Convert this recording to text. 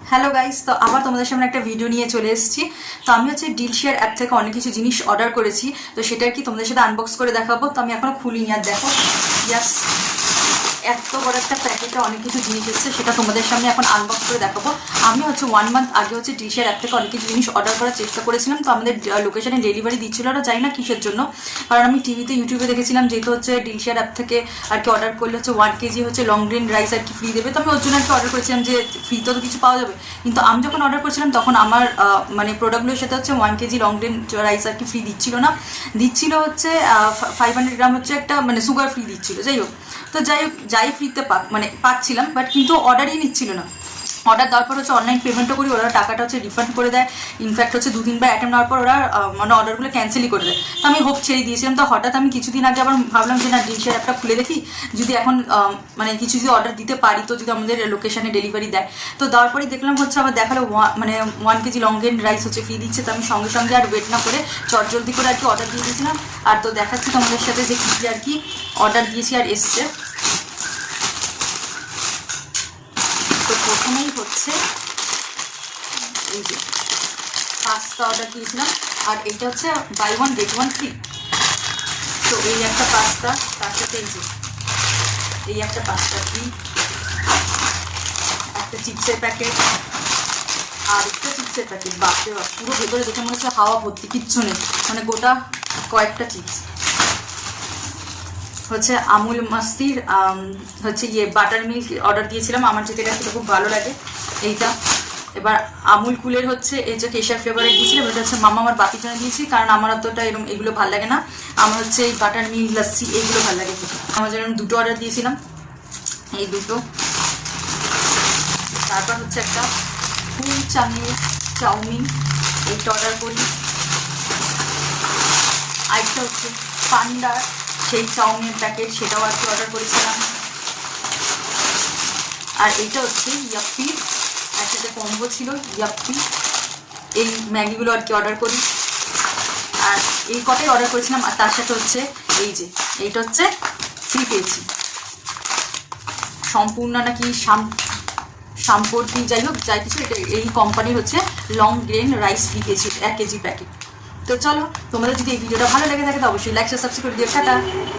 Hello guys, তো আবার তোমাদের সামনে একটা ভিডিও নিয়ে চলে এসেছি। তো আমি হচ্ছে ডিলশেয়ার অ্যাপ থেকে অনেক কিছু জিনিস অর্ডার করেছি, তো সেটা আর কি তোমাদের সাথে আনবক্স করে দেখাবো। তো আমি এখনো খুলিনি, আর দেখো ইয়াস এত বড় একটা প্যাকেটে অনেক কিছু জিনিস এসেছে, সেটা তোমাদের সামনে এখন আনবক্স করে দেখাবো। আমি হচ্ছে 1 মান্থ আগে হচ্ছে ডিলশেয়ার অ্যাপ থেকে অনেক কিছু জিনিস অর্ডার করার চেষ্টা করেছিলাম। তো আমাদের লোকেশনে ডেলিভারি দিচ্ছিল না, জানি না কিসের জন্য, কারণ আমি টিভিতে ইউটিউবে দেখেছিলাম যেহেতু হচ্ছে ডিলশেয়ার অ্যাপ থেকে আর কি অর্ডার করলে হচ্ছে 1 কেজি হচ্ছে লং গ্রেন রাইস আর কি ফ্রি দেবে। তো আমি ওর জন্য আর কি অর্ডার করেছিলাম যে ফ্রিতে তো কিছু পাওয়া যাবে। কিন্তু আমি যখন অর্ডার করেছিলাম তখন আমার মানে প্রোডাক্টগুলোর সাথে হচ্ছে 1 কেজি লং গ্রেন রাইস আর কি ফ্রি দিচ্ছিল না, দিচ্ছিল হচ্ছে 500 গ্রাম হচ্ছে একটা মানে সুগার ফ্রি দিচ্ছিল। যাই হোক, তো যাই ফ্রিতে মানে পাচ্ছিলাম, বাট কিন্তু অর্ডারই নিচ্ছিল না। অর্ডার দেওয়ার পর হচ্ছে অনলাইন পেমেন্টও করি, ওরা টাকাটা হচ্ছে রিফান্ড করে দেয়। ইনফ্যাক্ট হচ্ছে 2-3 বার অ্যাটেম্প নেওয়ার পর ওরা মানে অর্ডারগুলো ক্যান্সেলই করে দেয়। তো আমি হোপ ছেড়ে দিয়েছিলাম। তো হঠাৎ আমি কিছুদিন আগে আবার ভাবলাম যে না, ডিলশেয়ার অ্যাপটা খুলে দেখি, যদি এখন মানে কিছু যদি অর্ডার দিতে পারি তো যদি আমাদের লোকেশানে ডেলিভারি দেয়। তো দেওয়ার পরেই দেখলাম হচ্ছে আবার দেখালো মানে 1 কেজি লং গ্রেন রাইস হচ্ছে ফ্রি দিচ্ছে। তো আমি সঙ্গে সঙ্গে আর ওয়েট না করে চটজলদি করে আর কি অর্ডার দিয়ে দিয়েছিলাম। আর তো দেখাচ্ছি তোমাদের সাথে যে কী আর কি অর্ডার দিয়েছি আর এসছে। তো প্রথমেই হচ্ছে এই যে পাস্তা অর্ডার দিয়েছিলাম, আর এটা হচ্ছে বাই 1 গেট 1 ফ্রি। তো এই একটা পাস্তা, তার সাথে এই একটা পাস্তা ফ্রি, একটা চিপসের প্যাকেট, আর একটা চিপসের প্যাকেট। বাপরে বাপ, পুরো ভেতরে দেখে মনে হচ্ছে হাওয়া ভর্তি, কিচ্ছু নেই, মানে গোটা কয়েকটা চিপস। হচ্ছে আমুল মাস্তির হচ্ছে বাটার মিল্ক অর্ডার দিয়েছিলাম, আমার যেটা খেতে খুব ভালো লাগে এইটা। এবার আমুল কুলের হচ্ছে এই যে কেশার ফ্লেভারে দিয়েছিলাম, এটা হচ্ছে মামা আমার বাপির জন্য দিয়েছি, কারণ আমার অতটা এরকম এগুলো ভালো লাগে না। আমার হচ্ছে এই বাটার মিল্ক লস্যি এইগুলো ভালো লাগে খেতে। আমার জন্য দুটো অর্ডার দিয়েছিলাম, এই দুটো। তারপর হচ্ছে একটা ফুল চাউমিন, এইটা অর্ডার করি। আরেকটা হচ্ছে পান্ডার সেই চাউমিনের প্যাকেট, সেটাও আর কি অর্ডার করেছিলাম। আর এইটা হচ্ছে ইয়াপ্পির একসাথে কম্বো ছিল, ইয়াপ্পি এই ম্যাগিগুলো আর কি অর্ডার করি। আর এই কটাই অর্ডার করেছিলাম, আর তার সাথে হচ্ছে এই যে এইটা হচ্ছে ফ্রি পেয়েছি, সম্পূর্ণ নাকি সাম্পর্তি, যাই হোক যাই কিছু, এটা এই কোম্পানির হচ্ছে লং গ্রেন রাইস ফ্রি পেয়েছি 1 কেজি প্যাকেট। তো চলো, তোমাদের যদি এই ভিডিওটা ভালো লেগে থাকে তো অবশ্যই লাইক শেয়ার সাবস্ক্রাইব করে দিও। টাটা।